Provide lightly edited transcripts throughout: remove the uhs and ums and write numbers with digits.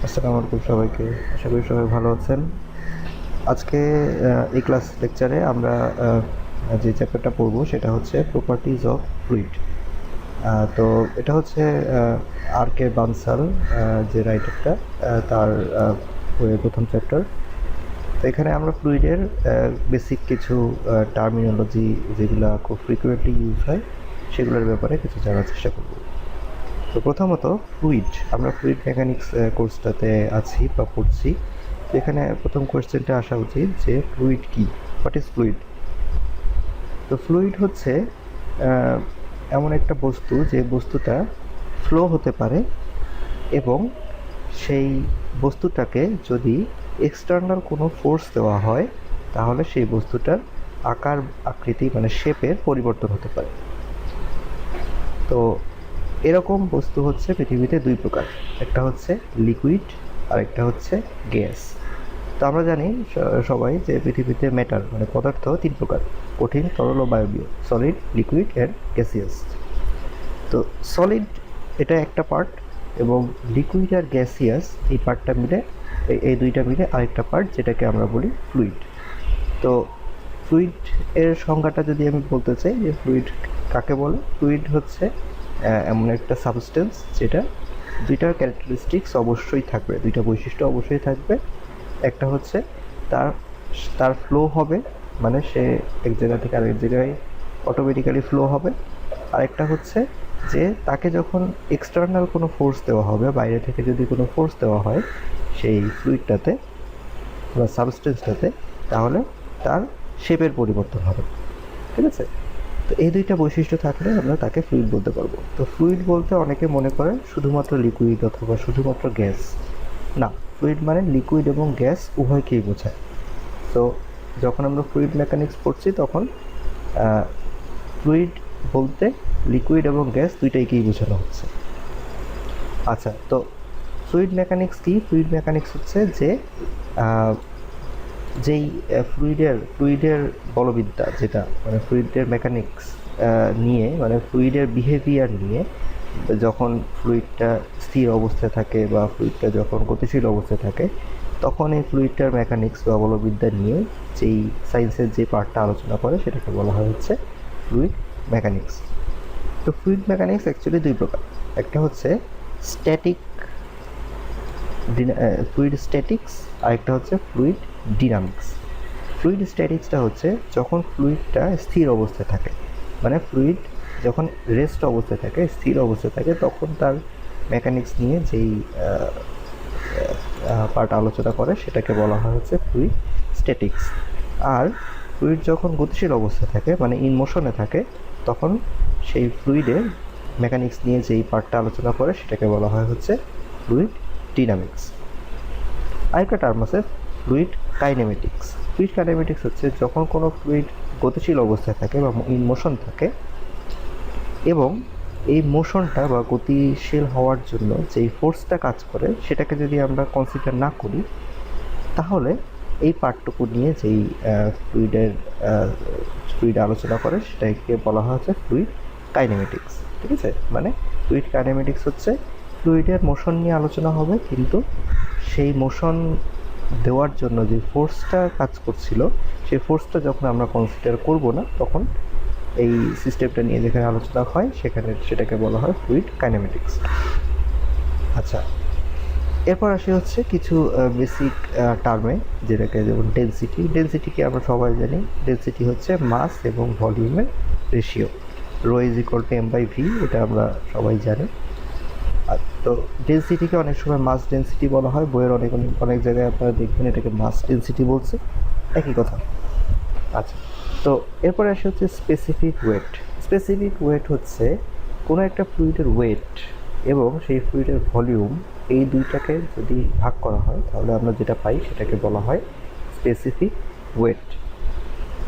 আসসালামু আলাইকুম সবাইকে। আশা করি সবাই ভালো আছেন। আজকে এই ক্লাস লেকচারে আমরা যে চ্যাপ্টারটা পড়বো সেটা হচ্ছে প্রপার্টিজ অফ ফ্লুইড। তো এটা হচ্ছে আর কে বানসাল, যে রাইটারটা, তার বইয়ের প্রথম চ্যাপ্টার। তো এখানে আমরা ফ্লুইডের বেসিক কিছু টার্মিনোলজি যেগুলো খুব ফ্রিকুয়েন্টলি ইউজ হয় সেগুলোর ব্যাপারে কিছু জানার চেষ্টা করব। তো প্রথমত ফ্লুইড, আমরা ফ্লুইড মেকানিক্স কোর্সটাতে আছি বা পড়ছি। তো এখানে প্রথম কোয়েশ্চেনটা আসা উচিত যে ফ্লুইড কি, হোয়াট ইজ ফ্লুইড। তো ফ্লুইড হচ্ছে এমন একটা বস্তু যে বস্তুটা ফ্লো হতে পারে এবং সেই বস্তুটাকে যদি এক্সটার্নাল কোনো ফোর্স দেওয়া হয় তাহলে সেই বস্তুটার আকার আকৃতি মানে শেপের পরিবর্তন হতে পারে। তো এরকম বস্তু হচ্ছে পৃথিবীতে দুই প্রকার, একটা হচ্ছে লিকুইড আর একটা হচ্ছে গ্যাস। তো আমরা জানি সবাই যে পৃথিবীতে ম্যাটার মানে পদার্থ তিন প্রকার: কঠিন, তরল ও বায়বীয়, সলিড, লিকুইড অ্যান্ড গ্যাসিয়াস। তো সলিড এটা একটা পার্ট এবং লিকুইড আর গ্যাসিয়াস এই পার্টটা মিলে এই দুইটা মিলে আরেকটা পার্ট যেটাকে আমরা বলি ফ্লুইড। তো ফ্লুইড এর সংজ্ঞাটা যদি আমি বলতে চাই যে ফ্লুইড কাকে বলে, ফ্লুইড হচ্ছে এমন একটা সাবস্টেন্স যেটা দুইটা ক্যারেক্টারিস্টিক্স অবশ্যই থাকবে, দুইটা বৈশিষ্ট্য অবশ্যই থাকবে। একটা হচ্ছে তার তার ফ্লো হবে, মানে সে এক জায়গা থেকে আরেক জায়গায় অটোমেটিক্যালি ফ্লো হবে। আরেকটা হচ্ছে যে তাকে যখন এক্সটার্নাল কোনো ফোর্স দেওয়া হবে, বাইরে থেকে যদি কোনো ফোর্স দেওয়া হয় সেই ফ্লুইডটাতে বা সাবস্টেন্সটাতে, তাহলে তার শেপের পরিবর্তন হবে। ঠিক আছে? তো এই দুইটা বৈশিষ্ট্য থাকলে আমরা তাকে ফ্লুইড বলতে পারবো। তো ফ্লুইড বলতে অনেকে মনে করে শুধুমাত্র লিকুইড অথবা শুধুমাত্র গ্যাস। না, ফ্লুইড মানে লিকুইড এবং গ্যাস উভয়কেই বোঝায়। তো যখন আমরা ফ্লুইড মেকানিক্স পড়ছি তখন ফ্লুইড বলতে লিকুইড এবং গ্যাস দুইটাইকেই বোঝানো হচ্ছে। আচ্ছা, তো ফ্লুইড মেকানিক্স কি? ফ্লুইড মেকানিক্স হচ্ছে যে যেই ফ্লুইডের বলবিদ্যা, যেটা মানে ফ্লুইডের মেকানিক্স নিয়ে, মানে ফ্লুইডের বিহেভিয়ার নিয়ে, যখন ফ্লুইডটা স্থির অবস্থায় থাকে বা ফ্লুইডটা যখন গতিশীল অবস্থায় থাকে তখন এই ফ্লুইডটার মেকানিক্স বা বলবিদ্যা নিয়ে যেই সায়েন্সের যে পার্টটা আলোচনা করে সেটাকে বলা হয় হচ্ছে ফ্লুইড মেকানিক্স। তো ফ্লুইড মেকানিক্স অ্যাকচুয়ালি দুই প্রকার, একটা হচ্ছে স্ট্যাটিক ফ্লুইড স্ট্যাটিক্স আর একটা হচ্ছে ফ্লুইড ডিনামিক্স। ফ্লুইড স্ট্যাটিক্সটা হচ্ছে যখন ফ্লুইডটা স্থির অবস্থায় থাকে, মানে ফ্লুইড যখন রেস্ট অবস্থায় থাকে, স্থির অবস্থায় থাকে, তখন তার মেকানিক্স নিয়ে যেই পার্ট আলোচনা করে সেটাকে বলা হয় হচ্ছে ফ্লুইড স্ট্যাটিক্স। আর ফ্লুইড যখন গতিশীল অবস্থায় থাকে মানে ইন মোশনে থাকে তখন সেই ফ্লুইডের মেকানিক্স নিয়ে যেই পার্টটা আলোচনা করে সেটাকে বলা হয় হচ্ছে ফ্লুইড ডিনামিক্স। আরেকটা টার্ম আছে ফ্লুইড কাইনেমেটিক্স। ফ্লুইড কাইনেমেটিক্স হচ্ছে যখন কোনো ফ্লুইড গতিশীল অবস্থায় থাকে বা ইন মোশন থাকে এবং এই মোশনটা বা গতিশীল হওয়ার জন্য যেই ফোর্সটা কাজ করে সেটাকে যদি আমরা কনসিডার না করি তাহলে এই পার্টটুকু নিয়ে যেই ফ্লুইড আলোচনা করে সেটাকে বলা হয় হচ্ছে ফ্লুইড কাইনেমেটিক্স। ঠিক আছে? মানে ফ্লুইড কাইনেমেটিক্স হচ্ছে ফ্লুইডের মোশন নিয়ে আলোচনা হবে, কিন্তু সেই মোশন দেওয়ার জন্য যে ফোর্সটা কাজ করছিল সেই ফোর্সটা যখন আমরা কনসিডার করব না তখন এই সিস্টেমটা নিয়ে যেখানে আলোচনা হয় সেটাকে বলা হয় ফ্লুইড কাইনেমেটিক্স। আচ্ছা, এরপর আসি হচ্ছে কিছু বেসিক টার্মে, যেটাকে যেমন ডেনসিটি। ডেনসিটিকে আমরা সবাই জানি, ডেনসিটি হচ্ছে মাস এবং ভলিউমের ratio. Rho is equal to m/v, এটা আমরা সবাই জানি। আর তো ডেনসিটিকে অনেক সময় মাস ডেনসিটি বলা হয়, বইয়ের অনেক অনেক অনেক জায়গায় আপনারা দেখবেন এটাকে মাস ডেনসিটি বলছে, একই কথা। আচ্ছা, তো এরপরে আসে হচ্ছে স্পেসিফিক ওয়েট। স্পেসিফিক ওয়েট হচ্ছে কোনো একটা ফ্লুইডের ওয়েট এবং সেই ফ্লুইডের ভলিউম, এই দুইটাকে যদি ভাগ করা হয় তাহলে আমরা যেটা পাই সেটাকে বলা হয় স্পেসিফিক ওয়েট।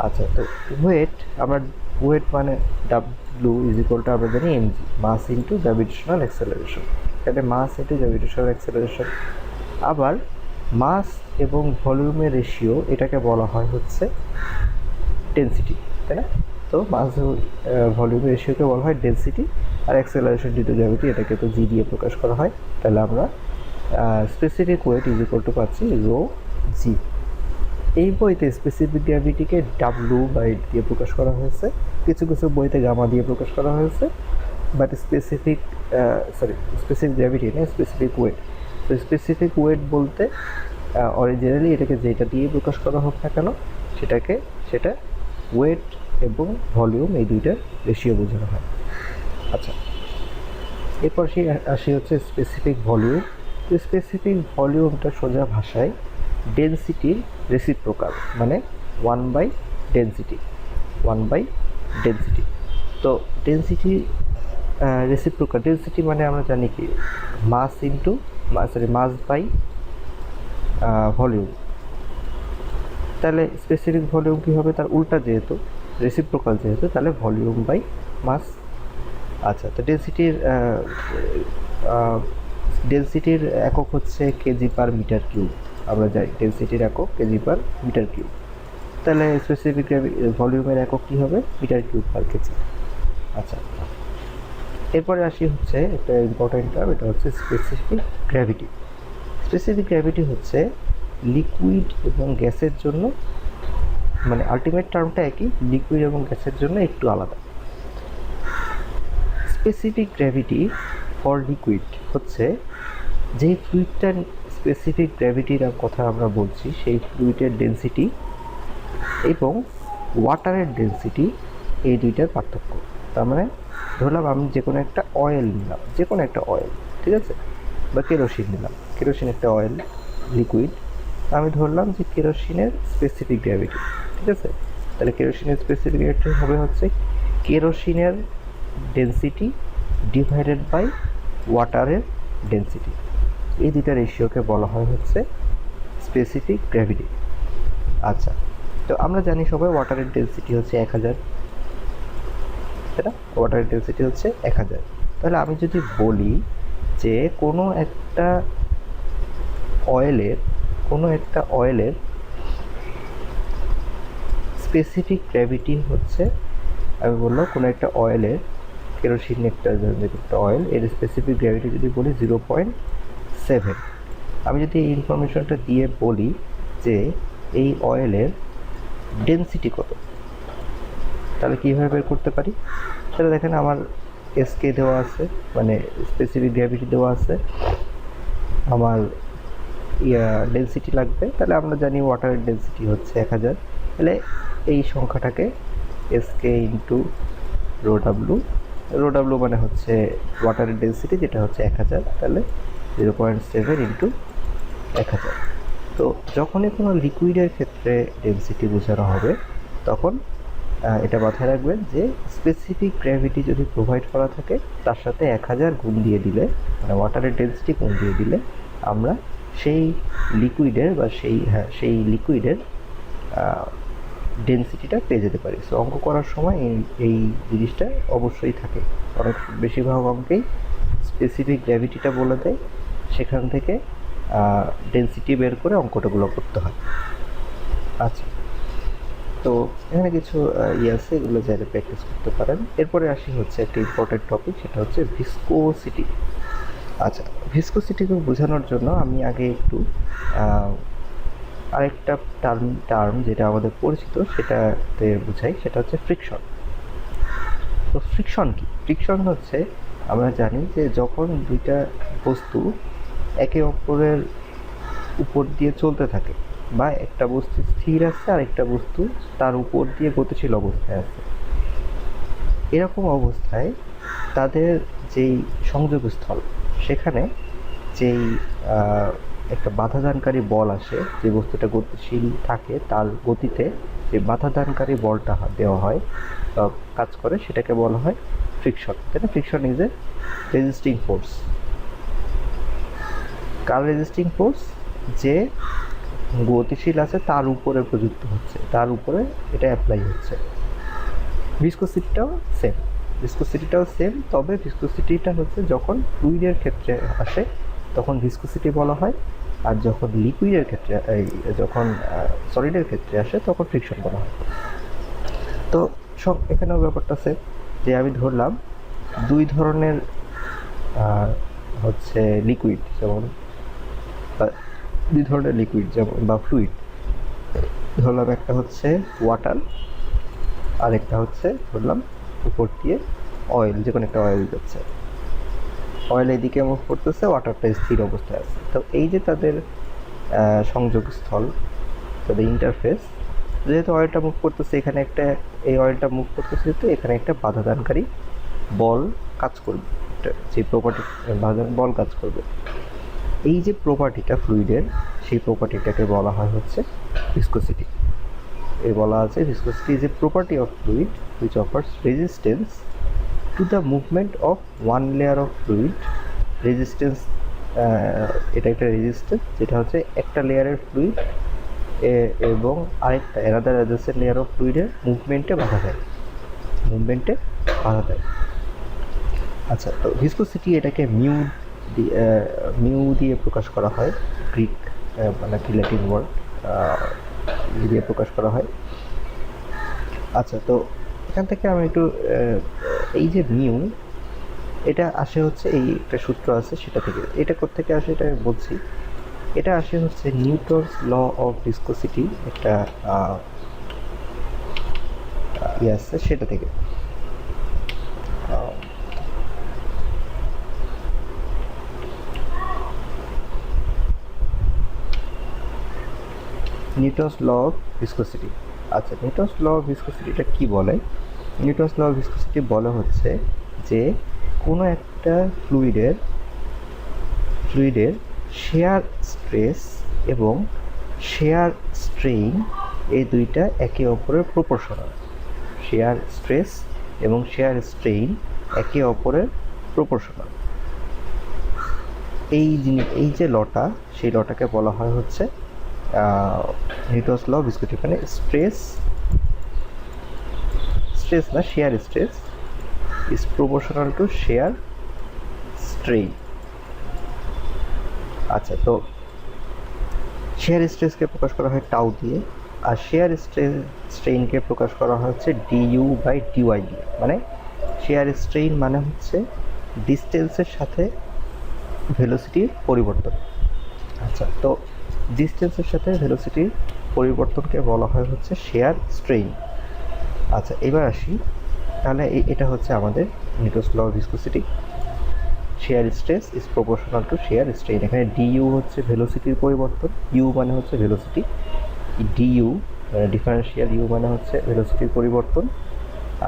আচ্ছা, তো ওয়েট মানে ডাব্লু ইজ ইকুয়াল টু আমরা জানি mg, mass into gravitational acceleration. এখানে মাস ইন্টু গ্র্যাভিটেশনাল অ্যাক্সেলারেশন। আবার মাস এবং ভলিউমের রেশিও, এটাকে বলা হয় হচ্ছে ডেনসিটি, তাই না? তো মাস ভলিউমের রেশিওকে বলা হয় ডেনসিটি, আর অ্যাক্সেলারেশন ডিউ টু গ্র্যাভিটি এটাকে তো জি দিয়ে প্রকাশ করা হয়। তাহলে আমরা specific weight is equal to পাচ্ছি রো জি। এই বইতে স্পেসিফিক গ্র্যাভিটিকে ডাব্লু বাই দিয়ে প্রকাশ করা হয়েছে, কিছু কিছু বইতে গামা দিয়ে প্রকাশ করা হয়েছে, বাট স্পেসিফিক গ্র্যাভিটি না, স্পেসিফিক ওয়েট। তো স্পেসিফিক ওয়েট বলতে অরিজিনালি এটাকে যেটা দিয়ে প্রকাশ করা হোক না কেন সেটা ওয়েট এবং ভলিউম এই দুইটার রেশিও বোঝানো হয়। আচ্ছা, এরপর আসি হচ্ছে স্পেসিফিক ভলিউম। তো স্পেসিফিক ভলিউমটা সোজা ভাষায় ডেনসিটির রেসিপ্রোকাল, মানে 1/ডেনসিটি। তো ডেনসিটি রেসিপ্রোকাল, ডেনসিটি মানে আমরা জানি কি মাস বাই ভলিউম। তাহলে স্পেসিফিক ভলিউম কী হবে, তার উল্টা যেহেতু রেসিপ্রোকাল যেহেতু, তাহলে ভলিউম বাই মাস। আচ্ছা, তো ডেনসিটির একক হচ্ছে কেজি পার মিটার কিউব। আমরা জানি ডেনসিটির একক কেজি পার মিটার কিউব, তাহলে স্পেসিফিক ভলিউমের একক কী হবে, মিটার কিউব পার কেজি। আচ্ছা, এরপরে আসি হচ্ছে একটা ইম্পর্টেন্ট টার্ম, এটা হচ্ছে স্পেসিফিক গ্র্যাভিটি। স্পেসিফিক গ্র্যাভিটি হচ্ছে লিকুইড এবং গ্যাসের জন্য, মানে আলটিমেট টার্মটা একই, লিকুইড এবং গ্যাসের জন্য একটু আলাদা। স্পেসিফিক গ্র্যাভিটি ফর লিকুইড হচ্ছে যেই ফ্লুইডটার স্পেসিফিক গ্র্যাভিটির কথা আমরা বলছি, সেই ফ্লুইডের ডেনসিটি এবং ওয়াটারের ডেনসিটি, এই দুইটার পার্থক্য। তার মানে ধরলাম আমি যে কোনো একটা অয়েল নিলাম, ঠিক আছে, বা কেরোসিন নিলাম, কেরোসিন একটা অয়েল লিকুইড, আমি ধরলাম যে কেরোসিনের স্পেসিফিক গ্র্যাভিটি, ঠিক আছে। তাহলে কেরোসিনের স্পেসিফিক গ্র্যাভিটি হবে হচ্ছে কেরোসিনের ডেনসিটি ডিভাইডেড বাই ওয়াটারের ডেনসিটি। এই দুইটা রেশিওকে বলা হয় হচ্ছে স্পেসিফিক গ্র্যাভিটি। আচ্ছা, তো আমরা জানি সবাই ওয়াটারের ডেনসিটি হচ্ছে 1000, ওয়াটারের ডেনসিটি হচ্ছে 1000। তাহলে আমি যদি বলি যে কোনো একটা অয়েলের স্পেসিফিক গ্র্যাভিটি হচ্ছে, আমি বললাম কোনো একটা অয়েলের, কেরোসিন একটা অয়েল, এর স্পেসিফিক গ্র্যাভিটি যদি বলি 0.7, আমি যদি এই ইনফরমেশনটা দিয়ে বলি যে এই অয়েলের ডেনসিটি কত, তাহলে কীভাবে বের করতে পারি? তাহলে দেখেন আমার এসকে দেওয়া আছে, মানে স্পেসিফিক গ্র্যাভিটি দেওয়া আছে, আমার ডেনসিটি লাগবে। তাহলে আমরা জানি ওয়াটারের ডেনসিটি হচ্ছে 1000, তাহলে এই সংখ্যাটাকে এসকে ইন্টু রো ডাব্লু মানে হচ্ছে ওয়াটারের ডেনসিটি, যেটা হচ্ছে 1000, তাহলে 0.7 ইন্টু 1000। তো যখনই কোনো লিকুইডের ক্ষেত্রে ডেনসিটি বোঝানো হবে, তখন এটা মাথায় রাখবেন যে স্পেসিফিক গ্র্যাভিটি যদি প্রোভাইড করা থাকে, তার সাথে 1000 গুণ দিয়ে দিলে, মানে ওয়াটারের ডেনসিটি গুণ দিয়ে দিলে, আমরা সেই লিকুইডের ডেনসিটিটা পেয়ে যেতে পারি। সো অঙ্ক করার সময় এই জিনিসটা অবশ্যই থাকে। বেশিরভাগ অঙ্কেই স্পেসিফিক গ্র্যাভিটিটা বলে দেয়, সেখান থেকে ডেনসিটি বের করে অঙ্কটাগুলো করতে হয়। আচ্ছা, তো এখানে কিছু আছে, এগুলো যারা প্র্যাকটিস করতে পারেন। এরপরে আসি হচ্ছে একটা ইম্পর্টেন্ট টপিক, সেটা হচ্ছে ভিসকোসিটি। আচ্ছা, ভিসকোসিটিকে বোঝানোর জন্য আমি আগে একটু আরেকটা টার্ম যেটা আমাদের পরিচিত সেটাতে বোঝাই, সেটা হচ্ছে ফ্রিকশন। তো ফ্রিকশন কি? ফ্রিকশন হচ্ছে, আমরা জানি যে যখন দুইটা বস্তু একে অপরের উপর দিয়ে চলতে থাকে, বা একটা বস্তু স্থির আছে আর একটা বস্তু তার উপর দিয়ে গতিশীল অবস্থায় আছে, এরকম অবস্থায় তাদের যেই সংযোগস্থল, সেখানে যেই একটা বাধাদানকারী বল আসে, যে বস্তুটা গতিশীল থাকে তার গতিতে যে বাধাদানকারী বলটা দেওয়া হয় বা কাজ করে, সেটাকে বলা হয় ফ্রিকশন। তাই না? Friction is a resisting force. Car resisting force? যে গতিশীল আছে তার উপরে প্রযুক্ত হচ্ছে, তার উপরে এটা অ্যাপ্লাই হচ্ছে। ভিসকোসিটিটাও সেম, তবে ভিসকোসিটিটা হচ্ছে যখন ফ্লুইডের ক্ষেত্রে আসে তখন ভিসকোসিটি বলা হয়, আর যখন লিকুইডের ক্ষেত্রে, যখন সলিডের ক্ষেত্রে আসে তখন ফ্রিকশন বলা হয়। তো সব এখানেও ব্যাপারটা সেম, যে আমি ধরলাম দুই ধরনের হচ্ছে লিকুইড, যেমন দুই ধরনের লিকুইড যেমন বা ফ্লুইড, ধরলাম একটা হচ্ছে ওয়াটার আর একটা হচ্ছে ধরলাম উপর দিয়ে অয়েল, যে কোনো একটা অয়েল যাচ্ছে, অয়েল এদিকে মুভ করতেছে, ওয়াটারটা স্থির অবস্থায় আছে। তো এই যে তাদের সংযোগস্থল, তাদের ইন্টারফেস, যেহেতু অয়েলটা মুভ করতেছে এখানে একটা, এই অয়েলটা মুভ করতেছে যেহেতু এখানে একটা বাধাদানকারী বল কাজ করবে, যে প্রপার্টি বাধাদান বল কাজ করবে। এই যে প্রপার্টিটা ফ্লুইডের, সেই প্রপার্টিটাকে বলা হয় হচ্ছে ভিসকোসিটি। এর বলা আছে viscosity is a property of fluid which offers resistance to the movement of one layer of fluid. Resistance, এটা একটা রেজিস্ট্যান্স যেটা হচ্ছে একটা লেয়ারের ফ্লুইড এবং আরেকটা অ্যানাদার অ্যাডজেসেন্ট লেয়ার অফ ফ্লুইডের মুভমেন্টে বাধা দেয়। আচ্ছা, তো ভিসকোসিটি এটাকে মিউ দিয়ে প্রকাশ করা হয়, গ্রিক মানে কি ল্যাটিন ওয়ার্ড দিয়ে প্রকাশ করা হয়। আচ্ছা, তো এখান থেকে আমি একটু এই যে মিউ, এটা আসে হচ্ছে, এই একটা সূত্র আছে সেটা থেকে। এটা কোত্থেকে আসে এটা বলছি। এটা আসে হচ্ছে নিউটনস ল অফ ভিসকোসিটি, একটা ইয়ে আছে সেটা থেকে। Newton's law of viscosity. আচ্ছা, নিউটনস ল অফ ভিসকোসিটিটা কী বলে? নিউটনস ল অফ ভিসকোসিটি বলে হচ্ছে যে কোনো একটা ফ্লুইডের শেয়ার স্ট্রেস এবং শেয়ার স্ট্রেইন, এই দুইটা একে অপরের প্রপোর্শনাল। শেয়ার স্ট্রেস এবং শেয়ার স্ট্রেইন একে অপরের প্রপোর্শনাল। এই যে লটা, সেই লটাকে বলা হয় হচ্ছে নিউটনস ল অফ ভিসকোসিটি। মানে স্ট্রেস না, share stress is proportional to shear strain. আচ্ছা, তো শেয়ার স্ট্রেসকে প্রকাশ করা হয় টাউ দিয়ে, আর শেয়ার স্ট্রেইনকে প্রকাশ করা হচ্ছে ডিইউ বাই ডিওয়াই দিয়ে। মানে শেয়ার স্ট্রেইন মানে হচ্ছে ডিস্টেন্সের সাথে ভেলোসিটির পরিবর্তন। আচ্ছা, তো ডিস্টেন্সের সাথে ভেলোসিটির পরিবর্তনকে বলা হয় হচ্ছে শেয়ার স্ট্রেইন। আচ্ছা, এবার আসি, তাহলে এটা হচ্ছে আমাদের Newton's law of viscosity. Shear stress is proportional to shear strain. এখানে ডিইউ হচ্ছে ভেলোসিটির পরিবর্তন, ইউ মানে হচ্ছে ভেলোসিটি, ডিইউ মানে ডিফারেন্সিয়াল ইউ মানে হচ্ছে ভেলোসিটির পরিবর্তন,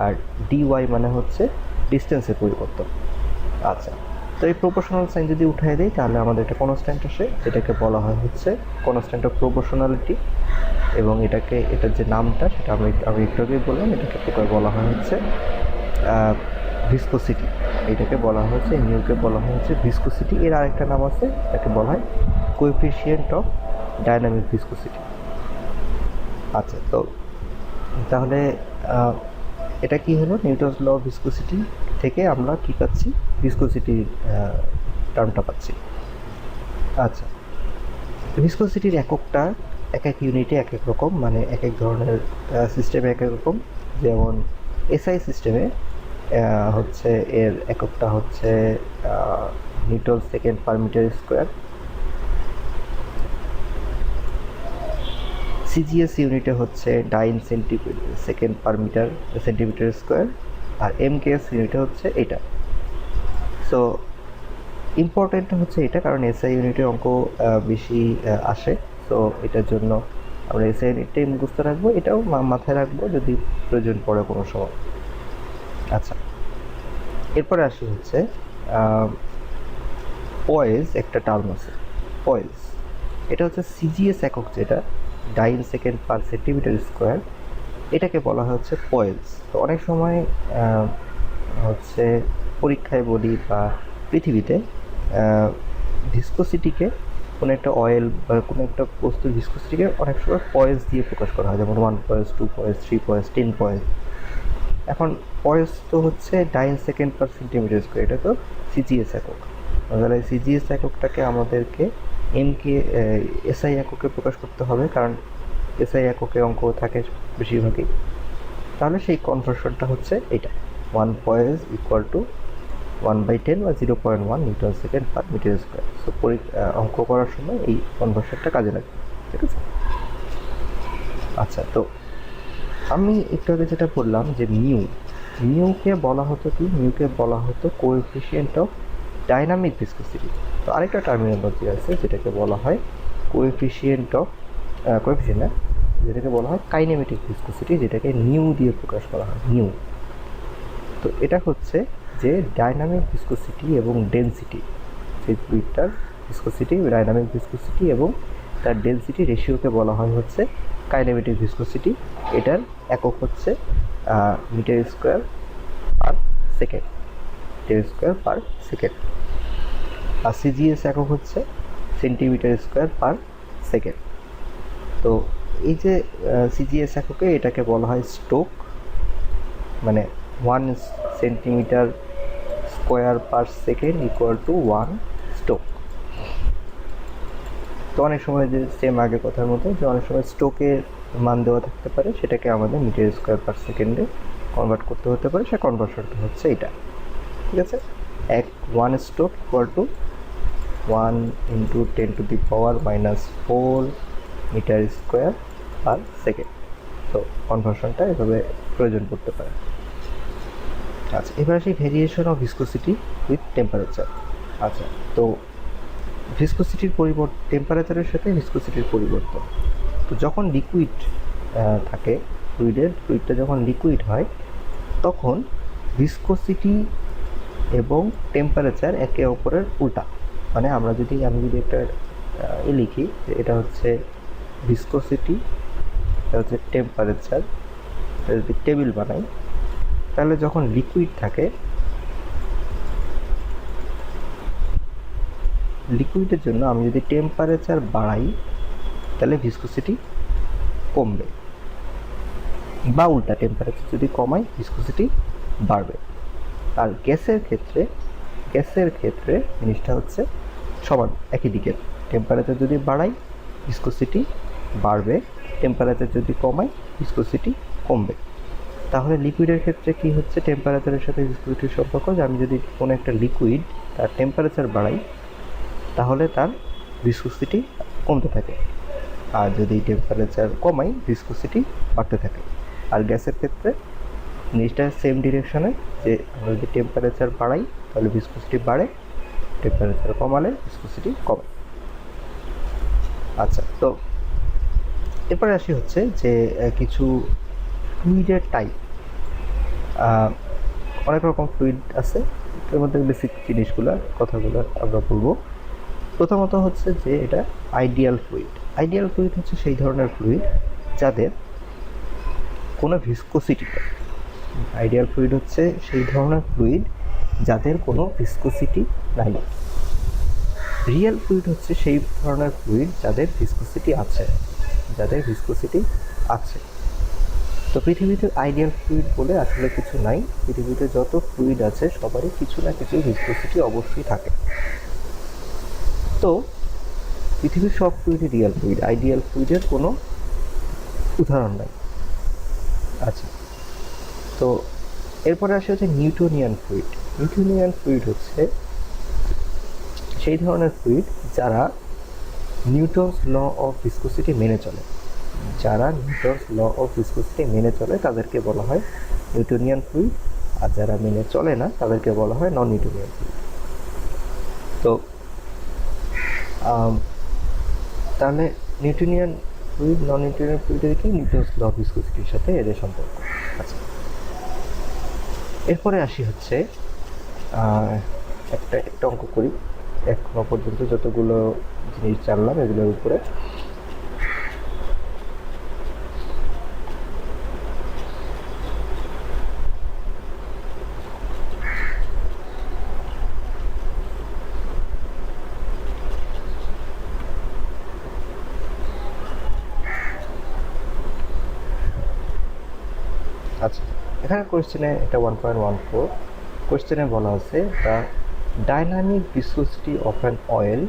আর ডিওয়াই মানে হচ্ছে ডিস্টেন্সের পরিবর্তন। আচ্ছা, তো এই প্রপোর্শনাল সাইন যদি উঠাই দিই তাহলে আমাদের একটা কনস্ট্যান্ট আসে, যেটাকে বলা হয় হচ্ছে কনস্ট্যান্ট অফ প্রপোর্শনালিটি। এবং এটার যে নামটা সেটা আমি একটু আগেই বললাম, এটাকে বলা হয় হচ্ছে ভিসকোসিটি। এটাকে বলা হচ্ছে, মিউকে বলা হচ্ছে ভিসকোসিটি। এর আরেকটা নাম আছে, এটাকে বলা হয় কোএফিসিয়েন্ট অফ ডায়নামিক ভিসকোসিটি। আচ্ছা, তো তাহলে এটা কি হলো? নিউটনস ল অফ ভিসকোসিটি থেকে আমরা কি পাচ্ছি? ভিসকোসিটির টার্মটা পাচ্ছি। আচ্ছা, ভিসকোসিটির এককটা এক এক ইউনিটে এক এক রকম, মানে এক এক ধরনের সিস্টেমে এক এক রকম। যেমন এসআই সিস্টেমে হচ্ছে এর এককটা হচ্ছে newton second per metre square. CGS ইউনিটে হচ্ছে dyne second per metre centimetre square. আর এমকেএস ইউনিটে হচ্ছে এটা। সো ইম্পর্টেন্ট হচ্ছে এটা, কারণ এসআই ইউনিটের অঙ্ক বেশি আসে। তো এটার জন্য আমরা এসআই ইউনিটটাই মুখস্থ রাখবো, এটাও মাথায় রাখবো যদি প্রয়োজন পড়ে কোনো সময়। আচ্ছা, এরপরে আসি হচ্ছে পয়েজ, একটা টার্ম আছে পয়েজ। এটা হচ্ছে সিজিএস একক, যেটা ডাইন সেকেন্ড পার সেন্টিমিটার স্কোয়ার, এটাকে বলা হচ্ছে পয়েজ। তো অনেক সময় হচ্ছে পরীক্ষায় বলি বা পৃথিবীতে ভিসকোসিটিকে, কোনো একটা অয়েল বা কোনো একটা বস্তুর ভিসকোসিটিকে অনেক সময় পয়েজ দিয়ে প্রকাশ করা হয়, যেমন 1 পয়েজ, 2 পয়েজ, 3 পয়েজ, 10 পয়েজ। এখন পয়েজ তো হচ্ছে ডাইন সেকেন্ড পার সেন্টিমিটার স্কোয়ার, এটা তো সিজিএস একক। তাহলে সিজিএস এককটাকে আমাদেরকে এসআই এককে প্রকাশ করতে হবে, কারণ এসআই এককে অঙ্ক থাকে বেশিরভাগই। তাহলে সেই কনভার্সনটা হচ্ছে এটা, 1 পয়েজ ইকুয়াল টু 1/10 বা 0.1 newton second per metre square. So অঙ্ক করার সময় এই কনভার্সনটা কাজে লাগবে, ঠিক আছে। আচ্ছা, তো আমি একটু আগে যেটা বললাম যে মিউকে বলা হতো কি, মিউকে বলা হতো কোএফিসিয়েন্ট অফ ডাইনামিক ভিসকোসিটি। তো আরেকটা টার্মিনোলজি আছে যেটাকে বলা হয় কোএফিসিয়েন্ট অফ কোএফিসিয়েন্ট না, যেটাকে বলা হয় কাইনেমেটিক ভিসকোসিটি, যেটাকে নিউ দিয়ে প্রকাশ করা হয়, নিউ। তো এটা হচ্ছে যে ডাইনামিক ভিসকোসিটি এবং ডেনসিটি, সেই দুইটার ভিসকোসিটি, ডাইনামিক ভিসকোসিটি এবং তার ডেনসিটি রেশিওকে বলা হয় হচ্ছে কাইনেমেটিক ভিসকোসিটি। এটার একক হচ্ছে metre square per second, metre square per second. আর সিজিএস একক হচ্ছে সেন্টিমিটার স্কোয়ার পার সেকেন্ড। তো এই যে সিজিএস এককে এটাকে বলা হয় স্টোক, মানে 1 centimetre square per second equal to 1 stoke. তো অনেক সময় যে সেম আগের কথার মতো যে অনেক সময় স্টোকের মান দেওয়া থাকতে পারে, সেটাকে আমাদের মিটার স্কোয়ার পার সেকেন্ডে কনভার্ট করতে হতে পারে, সে কনভার্সনটা হচ্ছে এটা, ঠিক আছে। 1 stoke equal to 1 × 10⁻⁻4 metre square per second. তো কনভার্সনটা এভাবে প্রয়োজন পড়তে পারে। আচ্ছা, এবার আসি variation of viscosity with temperature. আচ্ছা, তো ভিসকোসিটির পরিবর্তন, টেম্পারেচারের সাথে ভিসকোসিটির পরিবর্তন। তো যখন লিকুইড থাকে, ফ্লুইডটা যখন লিকুইড হয় তখন ভিসকোসিটি এবং টেম্পারেচার একে অপরের উল্টা। মানে আমি যদি একটা লিখি যে এটা হচ্ছে ভিসকোসিটি, এটা হচ্ছে টেম্পারেচার, এটা যদি টেবিল বানাই, তাহলে যখন লিকুইড থাকে, লিকুইডের জন্য আমি যদি টেম্পারেচার বাড়াই তাহলে ভিসকোসিটি কমবে, বা উল্টা টেম্পারেচার যদি কমাই ভিসকোসিটি বাড়বে। আর গ্যাসের ক্ষেত্রে জিনিসটা হচ্ছে সমান, একই দিকের। টেম্পারেচার যদি বাড়াই ভিসকোসিটি বাড়বে, টেম্পারেচার যদি কমাই ভিসকোসিটি কমবে। তাহলে লিকুইডের ক্ষেত্রে কি হচ্ছে, টেম্পারেচারের সাথে ভিসকোসিটির সম্পর্ক, যে আমি যদি কোনো একটা লিকুইড তার টেম্পারেচার বাড়াই তাহলে তার ভিসকোসিটি কমতে থাকে, আর যদি টেম্পারেচার কমাই ভিসকোসিটি বাড়তে থাকে। আর গ্যাসের ক্ষেত্রে জিনিসটা সেম ডিরেকশনে, যে আমরা যদি টেম্পারেচার বাড়াই তাহলে ভিসকোসিটি বাড়ে, টেম্পারেচার কমালে ভিসকোসিটি কমে। আচ্ছা, তো এরপরে আসি হচ্ছে যে কিছু ফ্লুইডের টাইপ। অনেক রকম ফ্লুইড আছে, এর মধ্যে বেসিক কথাগুলো আমরা বলবো। প্রথমত হচ্ছে যে এটা আইডিয়াল ফ্লুইড। আইডিয়াল ফ্লুইড হচ্ছে সেই ধরনের ফ্লুইড যাদের কোনো ভিসকোসিটি নেই। আইডিয়াল ফ্লুইড হচ্ছে সেই ধরনের ফ্লুইড যাদের কোনো ভিসকোসিটি নাই। রিয়েল ফ্লুইড হচ্ছে সেই ধরনের ফ্লুইড যাদের ভিসকোসিটি আছে। তো পৃথিবীতে আইডিয়াল ফ্লুইড বলে আসলে কিছু নাই। পৃথিবীতে যত ফ্লুইড আছে সবারই কিছু না কিছু ভিসকোসিটি অবশ্যই থাকে। তো পৃথিবীর সব ফ্লুইডই রিয়েল ফ্লুইড, আইডিয়াল ফ্লুইডের কোনো উদাহরণ নাই। আচ্ছা, তো এরপরে আসে হচ্ছে নিউটোনিয়ান ফ্লুইড। নিউটোনিয়ান ফ্লুইড হচ্ছে সেই ধরনের ফ্লুইড যারা নিউটনস ল অফ ভিসকোসিটি মেনে চলে। তাদেরকে বলা হয় নিউটোনিয়ান ফ্লুইড, আর যারা মেনে চলে না তাদেরকে বলা হয় নন নিউটোনিয়ান ফ্লুইড। তো তাহলে নিউটোনিয়ান ফ্লুইড, নন নিউটোনিয়ান ফ্লুইডের কি নিউটনস ল অফ ভিসকোসিটির সাথে এদের সম্পর্ক। আচ্ছা, এরপরে আসি হচ্ছে একটা অঙ্ক করি। এখনো পর্যন্ত যতগুলো জিনিস জানলাম এগুলোর উপরে। আচ্ছা, এখানে কোয়েশ্চেনে এটা 1.14 কোয়েশ্চেনে বলা আছে the dynamic viscosity of an oil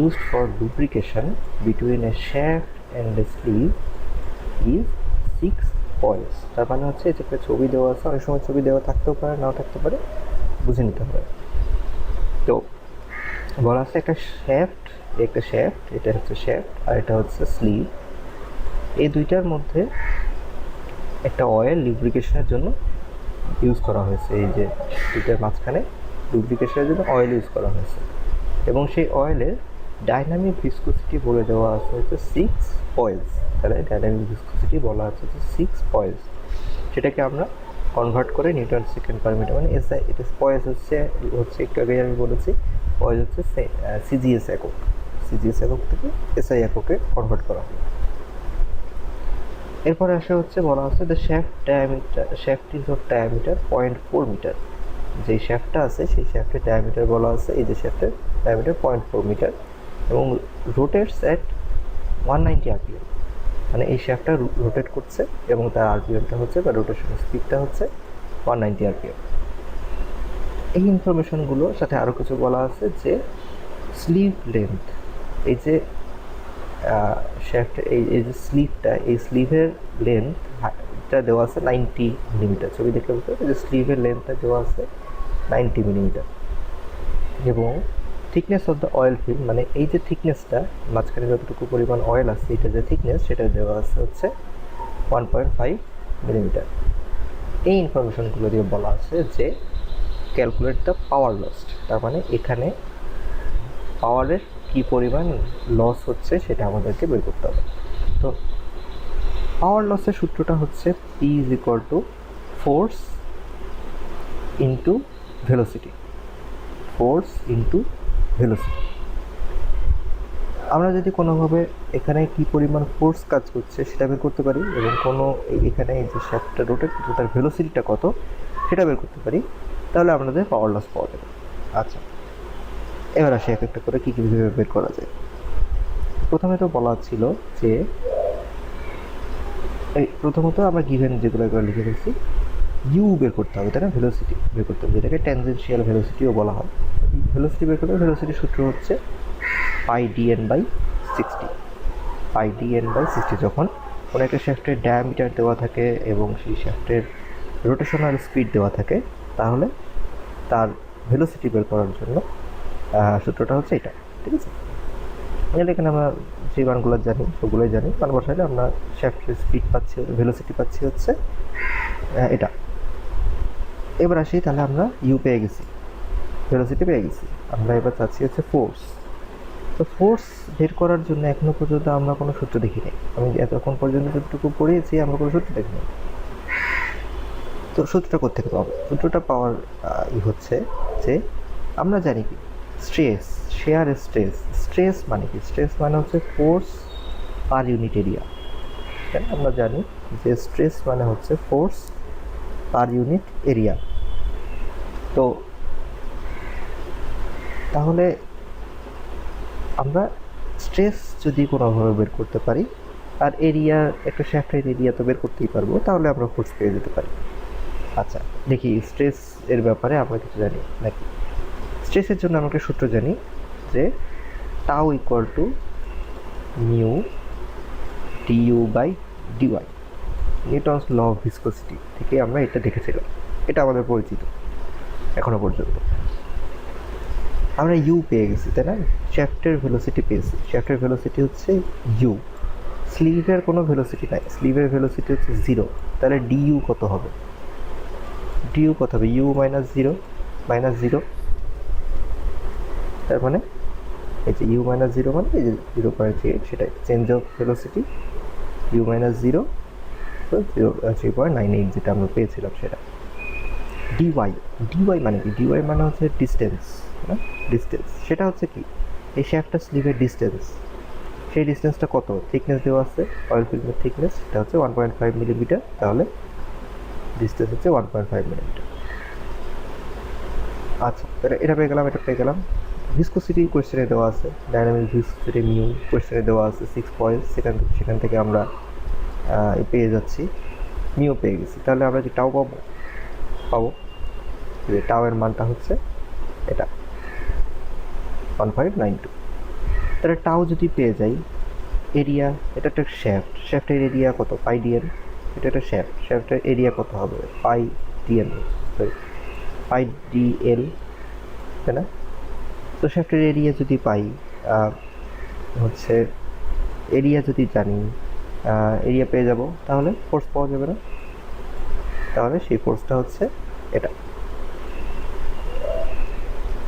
used for lubrication between a shaft and a sleeve is 6 points। তার মানে হচ্ছে যে একটা ছবি দেওয়া আছে, অনেক সময় ছবি দেওয়া থাকতেও পারে, নাও থাকতে পারে, বুঝে নিতে হবে। তো বলা আছে একটা শ্যাফট, এটা হচ্ছে শ্যাফট আর এটা হচ্ছে স্লিভ। এই দুইটার মধ্যে একটা অয়েল লিব্রিকেশনের জন্য ইউজ করা হয়েছে। এই যে দুইটার মাঝখানে লুব্রিকেশনের জন্য অয়েল ইউজ করা হয়েছে, এবং সেই অয়েলের ডাইনামিক ভিসকোসিটি বলে দেওয়া আছে হচ্ছে 6 পয়েলস। তাহলে ডাইনামিক ভিসকোসিটি বলা আছে হচ্ছে 6 পয়েলস। সেটাকে আমরা কনভার্ট করে নিউটন সেকেন্ড পার মিটার, মানে এসআই, এটা পয়েলস হচ্ছে একটু আগে আমি বলেছি পয়েলস হচ্ছে সিজিএস একক, সিজিএস একক থেকে এসআই এককে কনভার্ট করা হয়। এরপরে আসে হচ্ছে বলা হচ্ছে the shaft is of diameter 0.4 মিটার। যেই শ্যাফটটা আছে সেই শ্যাফটের ডায়ামিটার বলা আছে, এই যে শ্যাফটের ডায়ামিটার 0.4 মিটার এবং রোটেটস অ্যাট 190 আরপিএম। মানে এই শ্যাফটটা রোটেট করছে এবং তার আরপিএমটা হচ্ছে বা রোটেশন স্পিডটা হচ্ছে 190 আরপিএম। এই ইনফরমেশনগুলোর সাথে আরও কিছু বলা আছে যে স্লিভ লেন্থ, এই যে শ্যাফট, এই যে স্লিভটা, এই স্লিভের লেন্থটা দেওয়া আছে 90 মিলিমিটার। ছবি দেখে বুঝতে হবে যে স্লিভের লেন্থটা দেওয়া আছে 90 মিলিমিটার। এবং thickness of the oil film, মানে এই যে থিকনেসটা মাঝখানে যতটুকু পরিমাণ অয়েল আছে এটা যে থিকনেস সেটা দেওয়া আছে হচ্ছে 1.5 মিলিমিটার। এই ইনফরমেশনগুলো দিয়ে বলা আছে যে ক্যালকুলেট দ্য পাওয়ার লস্ট, তার মানে এখানে পাওয়ারের কী পরিমাণ লস হচ্ছে সেটা আমাদেরকে বের করতে হবে। তো পাওয়ার লসের সূত্রটা হচ্ছে P is equal to force into velocity, force into velocity. আমরা যদি কোনোভাবে এখানে কী পরিমাণ ফোর্স কাজ করছে সেটা বের করতে পারি এবং এখানে এই যে শ্যাফটটা রোটেট করছে তার ভেলোসিটিটা কত সেটা বের করতে পারি, তাহলে আমাদের পাওয়ার লস পাওয়া যাবে। আচ্ছা, এবার আসে এক একটা করে কী কীভাবে বের করা যায়। প্রথমে তো বলা ছিল যে প্রথমত আমরা গিভেন যেগুলো একবার লিখে ফেলছি, ইউ বের করতে হবে, তাই না, ভেলোসিটি বের করতে হবে, যেটাকে ট্যানজেনশিয়াল ভেলোসিটিও বলা হয়। ভেলোসিটি বের করতে হবে, ভেলোসিটির সূত্র হচ্ছে pi DN by 60, pi DN by 60। যখন কোনো একটা শ্যাফটের ডায়ামিটার দেওয়া থাকে এবং সেই শ্যাফটের রোটেশনাল স্পিড দেওয়া থাকে, তাহলে তার ভেলোসিটি বের করার জন্য সূত্রটা হচ্ছে এটা, ঠিক আছে। এখানে আমরা যে মানগুলো জানি সবগুলোই জানি, মান বসাইলে আমরা শ্যাফটের স্পিড পাচ্ছি, ভেলোসিটি পাচ্ছি হচ্ছে এটা। এবার আসি, তাহলে আমরা ইউ পেয়ে গেছি, ভেলোসিটি পেয়ে গেছি, আমরা এবার চাচ্ছি হচ্ছে ফোর্স। তো ফোর্স বের করার জন্য এখনো পর্যন্ত আমরা কোনো সূত্র দেখিনি, আমি এতক্ষণ পর্যন্ত যতটুকু পড়িয়েছি আমরা কোনো সূত্র দেখিনি। তো সূত্রটা কোত্থেকে পাবো? সূত্রটা পাওয়ার হচ্ছে যে আমরা জানি কি স্ট্রেস, শেয়ার স্ট্রেস, স্ট্রেস মানে কি, স্ট্রেস মানে হচ্ছে ফোর্স পার ইউনিট এরিয়া। আমরা জানি যে স্ট্রেস মানে হচ্ছে ফোর্স পার ইউনিট এরিয়া। তো তাহলে আমরা স্ট্রেস যদি কোনোভাবে বের করতে পারি আর এরিয়া, একটা শ্যাফটের এরিয়া তো বের করতেই পারবো, তাহলে আমরা ফোর্স পেয়ে যেতে পারি। আচ্ছা দেখি স্ট্রেস এর ব্যাপারে আমরা কিছু জানি নাকি। স্ট্রেসের জন্য আমরা একটা সূত্র জানি যে tau equal to mu d u by d y, Newton's law of viscosity থেকে আমরা এটা দেখেছিলাম, এটা আমাদের পরিচিত এখনো পর্যন্ত। আমরা ইউ পেয়ে গেছি, তাই না, শ্যাফটের ভেলোসিটি পেয়েছি, শ্যাফটের ভেলোসিটি হচ্ছে ইউ, স্লিভের কোনো ভেলোসিটি নাই, স্লিভের ভেলোসিটি হচ্ছে 0, তাহলে ডিইউ কত হবে, ডিইউ কত হবে, ইউ মাইনাস 0, তার মানে এই যে ইউ মাইনাস 0 মানে এই যে 0.38, সেটাই change of velocity, u minus 0, তো 3.98 যেটা আমরা পেয়েছিলাম সেটা। ডিওয়াই, ডিওয়াই মানে কি, ডিওয়াই মানে হচ্ছে ডিস্টেন্স, না ডিস্টেন্স, সেটা হচ্ছে কি এই শ্যাফটটা স্লিভের ডিস্টেন্স, সেই ডিস্টেন্সটা কত, থিকনেস দেওয়া আছে অয়েল ফিল্মের থিকনেস, সেটা হচ্ছে 1.5 মিলিমিটার, তাহলে ডিস্টেন্স হচ্ছে 1.5 মিলিমিটার। আচ্ছা তাহলে এটা পেয়ে গেলাম, এটা পেয়ে গেলাম। ভিসকোসিটি কোয়েশ্চেনে দেওয়া আছে, ডাইনামিক ভিসকোসিটি মিউ কোয়েশ্চেনে দেওয়া আছে 6 পয়েন্টস, সেখান থেকে আমরা পেয়ে যাচ্ছি, মিউ পেয়ে গেছি। তাহলে আমরা যে টাও পাবো যে টাওয়ের মানটা হচ্ছে এটা 1592। তাহলে টাও যদি পেয়ে যাই, এরিয়া, এটা একটা শ্যাফটের এরিয়া কত, পাই ডিএন, এটা একটা শ্যাফটের এরিয়া কত হবে, পাই ডিএন, সরি পাই ডি এল, তাই না? তো শ্যাফটের এরিয়া যদি পাই, হচ্ছে এরিয়া যদি জানি, এরিয়া পেয়ে যাব, তাহলে ফোর্স পাওয়া যাবে না? তাহলে সেই ফোর্সটা হচ্ছে এটা।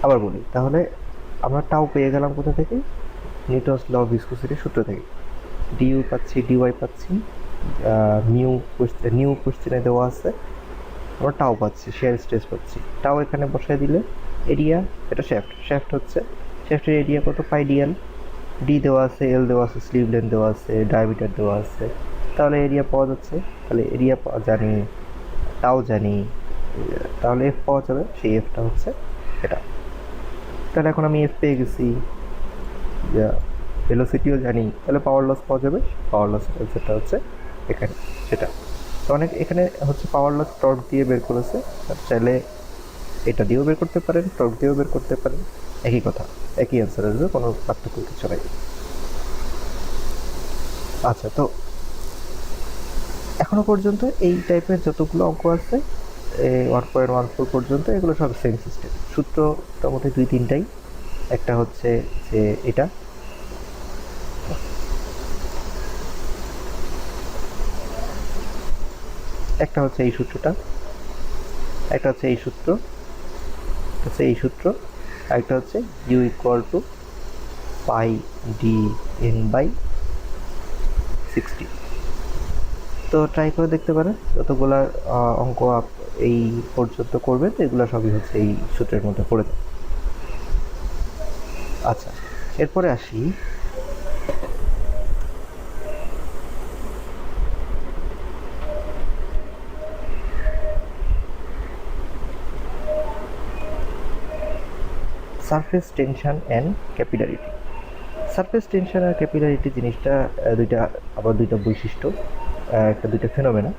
আবার বলি, তাহলে আমরা টাও পেয়ে গেলাম কোথা থেকে? নিউটনস ল অফ ভিসকোসিটির সূত্র থেকে। ডিইউ পাচ্ছি, ডিওয়াই পাচ্ছি, নিউ কোশ্চেনে দেওয়া আছে, আমরা টাও পাচ্ছি, শেয়ার স্ট্রেস পাচ্ছি। টাও এখানে বসায় দিলে এরিয়া, এটা শ্যাফট হচ্ছে, শ্যাফটের এরিয়া কত? পাই ডিএল। ডি দেওয়া আছে, এল দেওয়া আছে, স্লিভ লেন্থ দেওয়া আছে, ডায়ামিটার দেওয়া আছে, তাহলে এরিয়া পাওয়া যাচ্ছে। তাহলে এরিয়া জানি, টাও জানি, তাহলে এফ পাওয়া যাবে, সেই এফটা হচ্ছে এটা। তাহলে এখন আমি এফ পেয়ে গেছি, ভেলোসিটিও জানি, তাহলে পাওয়ার লস পাওয়া যাবে। পাওয়ার লস সেটা হচ্ছে এখানে সেটা। তো অনেক এখানে হচ্ছে পাওয়ার লস টর্ক দিয়ে বের করেছে, চাইলে এটা দিয়েও বের করতে পারেন, টর্ক দিয়েও বের করতে পারেন, একই কথা, একই অ্যান্সার আসবে, কোনো পার্থক্য কিছু নাই। আচ্ছা, তো এখনো পর্যন্ত এই টাইপের যতগুলো অঙ্ক আছে 1.14 পর্যন্ত, এগুলো সব সেম সিস্টেম। সূত্র মোটামুটি 2-3টাই। একটা হচ্ছে যে এটা, একটা হচ্ছে এই সূত্রটা, একটা হচ্ছে এই সূত্র, এই সূত্র, একটা হচ্ছে u equal to pi d n by 60। তো ট্রাই করে দেখতে পারেন, যতগুলা অঙ্ক এই পর্যন্ত করবেন, তো এগুলো সবই হচ্ছে এই সূত্রের মধ্যে পড়ে যাবে। আচ্ছা, এরপরে আসি surface tension and capillarity. Surface tension আর ক্যাপিলারিটি জিনিসটা দুইটা বৈশিষ্ট্য, একটা দুইটা ফেনোমেনা।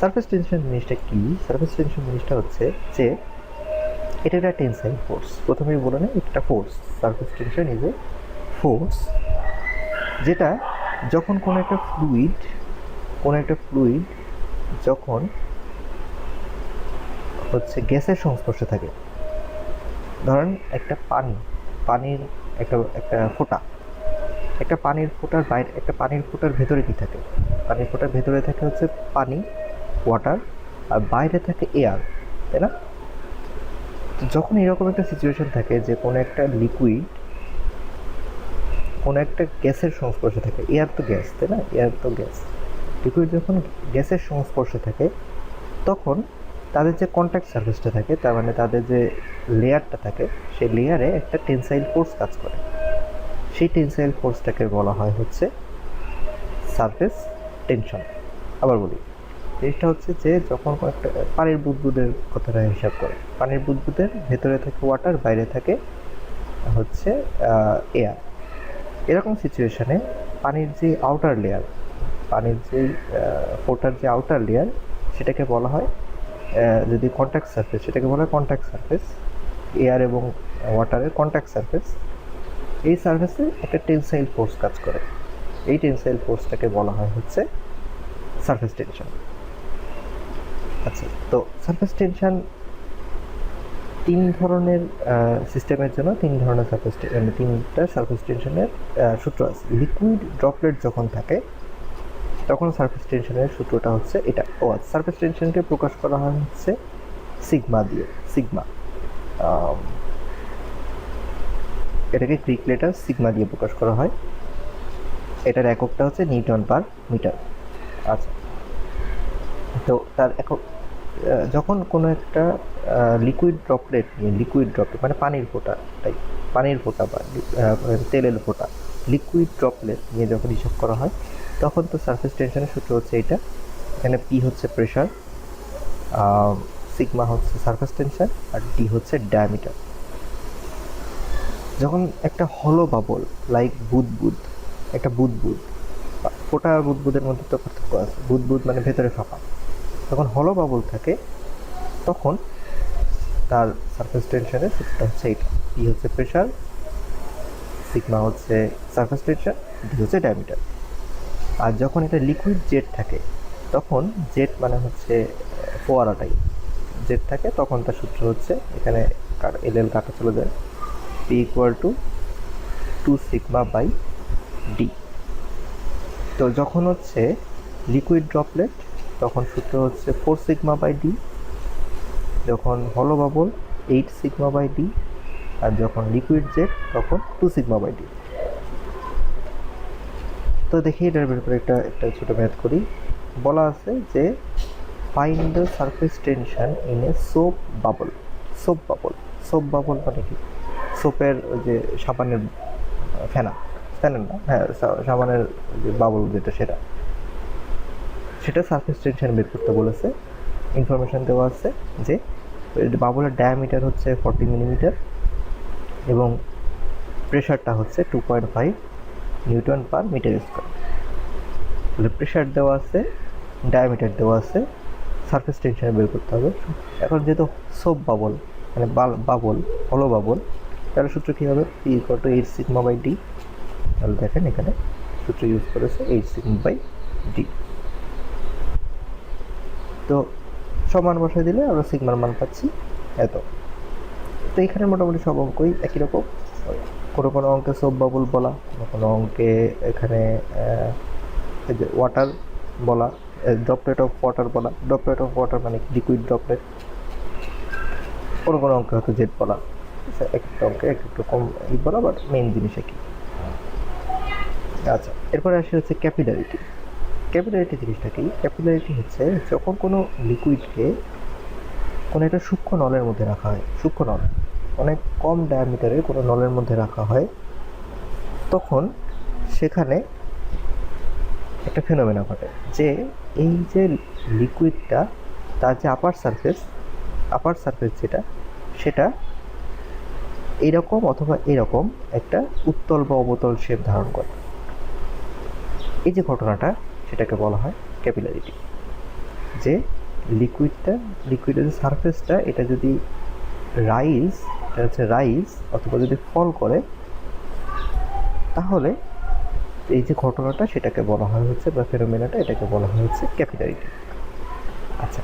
সারফেস টেনশন জিনিসটা কি? সারফেস টেনশন জিনিসটা হচ্ছে যে এটা একটা টেনসাইল ফোর্স। প্রথমেই বলে নেই, একটা force. Surface tension is a force, যেটা যখন কোনো একটা ফ্লুইড যখন হচ্ছে গ্যাসের সংস্পর্শে থাকে, ধরেন একটা পানির একটা ফোঁটা, একটা পানির ফোঁটার বাইরে, একটা পানির ফোঁটার ভেতরে কি থাকে? পানির ফোঁটার ভেতরে থাকে হচ্ছে পানি, ওয়াটার, আর বাইরে থাকে এয়ার, তাই না? তো যখন এরকম একটা সিচুয়েশন থাকে যে কোনো একটা লিকুইড কোনো একটা গ্যাসের সংস্পর্শে থাকে, এয়ার তো গ্যাস, তাই না? এয়ার তো গ্যাস। লিকুইড যখন গ্যাসের সংস্পর্শে থাকে, তখন তাদের যে কন্ট্যাক্ট সারফেসটা থাকে, তার মানে তাদের যে লেয়ারটা থাকে, সেই লেয়ারে একটা টেনসাইল ফোর্স কাজ করে। সেই টেনসাইল ফোর্সটাকে বলা হয় হচ্ছে সারফেস টেনশন। আবার বলি, জিনিসটা হচ্ছে যে যখন একটা পানির বুদবুদের কথাটা হিসাব করে, পানির বুদবুদের ভেতরে থাকে ওয়াটার, বাইরে থাকে হচ্ছে এয়ার। এরকম সিচুয়েশনে পানির যে আউটার লেয়ার, পানির যে ফোটার যে আউটার লেয়ার, সেটাকে বলা হয়, যদি কন্ট্যাক্ট সারফেস, সেটাকে বলা হয় কন্ট্যাক্ট সারফেস, এয়ার এবং ওয়াটারের কন্ট্যাক্ট সারফেস। এই সারফেসে একটা টেনসাইল ফোর্স কাজ করে, এই টেনসাইল ফোর্সটাকে বলা হয় হচ্ছে সারফেস টেনশন। আচ্ছা, তো সারফেস টেনশন তিন ধরনের সিস্টেমের জন্য তিন ধরনের তিনটা সারফেস টেনশনের সূত্র আছে। লিকুইড ড্রপলেট যখন থাকে, তখন সারফেস টেনশনের সূত্রটা হচ্ছে এটা। সারফেস টেনশনকে প্রকাশ করা হয় হচ্ছে সিগমা দিয়ে, সিগমা, এটাকে গ্রিক লেটার সিগমা দিয়ে প্রকাশ করা হয়। এটার এককটা হচ্ছে নিউটন পার মিটার। আচ্ছা, তো তার একক, যখন কোনো একটা লিকুইড ড্রপলেট নিয়ে, লিকুইড ড্রপলেট মানে পানির ফোঁটা, তাই পানির ফোঁটা বা তেলের ফোঁটা, লিকুইড ড্রপলেট নিয়ে যখন হিসাব করা হয়, তখন তো সারফেস টেনশনের সূত্র হচ্ছে এটা। এখানে পি হচ্ছে প্রেশার, সিগমা হচ্ছে সারফেস টেনশন, আর ডি হচ্ছে ডায়ামিটার। যখন একটা হলো বাবল, লাইক বুদবুদ, একটা বুদবুদ, ফোঁটা আর বুদবুদের মধ্যে তো পার্থক্য আছে, বুদবুদ মানে ভেতরে ফাঁপা, যখন হলো বাবল থাকে, তখন তার সারফেস টেনশনের সূত্রটা হচ্ছে এটা। পি হচ্ছে প্রেশার, সিগমা হচ্ছে সারফেস টেনশন, ডি হচ্ছে ডায়ামিটার। আর যখন এটা লিকুইড জেট থাকে, তখন জেট মানে হচ্ছে ফোয়ারাটাই, জেড থাকে তখন তার সূত্র হচ্ছে এখানে এল কাটা চলে যায়, p equal to 2 sigma by d. তো যখন হচ্ছে লিকুইড ড্রপলেট তখন সূত্র হচ্ছে 4 সিগমা বাই ডি, যখন হলো বাবল 8 সিগমা বাই ডি, আর যখন লিকুইড জেট তখন 2 সিগমা বাই ডি। তো দেখি এটার ব্যাপারে একটা ছোটো ম্যাথ করি। বলা আছে যে find the surface tension in a soap bubble. Soap bubble মানে কি? সোপের যে সাবানের ফ্যানের না, হ্যাঁ সাবানের যে বাবল যেটা সেটা সারফেস টেনশন বের করতে বলেছে। ইনফরমেশান দেওয়া আছে যে বাবলের ডায়ামিটার হচ্ছে 40 মিলিমিটার এবং প্রেশারটা হচ্ছে 2.5 নিউটন পার মিটার স্কোয়ার। তাহলে প্রেশার দেওয়া আছে, ডায়ামিটার দেওয়া আছে, সারফেস টেনশন বের করতে হবে। এখন যেহেতু সোপ বাবল মানে হলো বাবল, তাহলে সূত্র কী হবে? P equal to 8 sigma by d. তাহলে দেখেন এখানে সূত্র ইউজ করেছে 8 সিগমা বাই ডি। তো সমান বসায় দিলে আমরা সিগমার মান পাচ্ছি এত। তো এখানে মোটামুটি সব অঙ্কই একই রকম। কোনো অঙ্কে সোপ বাবল বলা, কোনো অঙ্কে এখানে যে ওয়াটার বলা, ড্রপলেট অফ ওয়াটার বলা। ড্রপলেট অফ ওয়াটার মানে লিকুইড ড্রপলেট। কোনো অঙ্কে হয়তো জেট বলা। এক একটা অঙ্কে এক একটু কম বলা, বাট মেইন জিনিস একই। আচ্ছা, এরপরে আসে হচ্ছে ক্যাপিলারিটি। ক্যাপিলারিটি জিনিসটা কি? ক্যাপিলারিটি হচ্ছে যখন কোনো লিকুইডকে কোনো একটা সূক্ষ্ম নলের মধ্যে রাখা হয়, সূক্ষ্ম নল অনেক কম ডায়ামিটারের কোনো নলের মধ্যে রাখা হয়, তখন সেখানে একটা ফেনোমেনা ঘটে যে এই যে লিকুইডটা তার যে আপার সারফেস সেটা এইরকম অথবা এরকম একটা উত্তল বা অবতল শেপ ধারণ করে। এই যে ঘটনাটা সেটাকে বলা হয় ক্যাপিলারিটি। যে লিকুইডের যে সারফেসটা এটা যদি রাইজ অথবা যদি ফল করে, তাহলে এই যে ঘটনাটা সেটাকে বলা হয় হচ্ছে, বা ফেনোমেনাটা এটাকে বলা হয় হচ্ছে ক্যাপিলারিটি। আচ্ছা,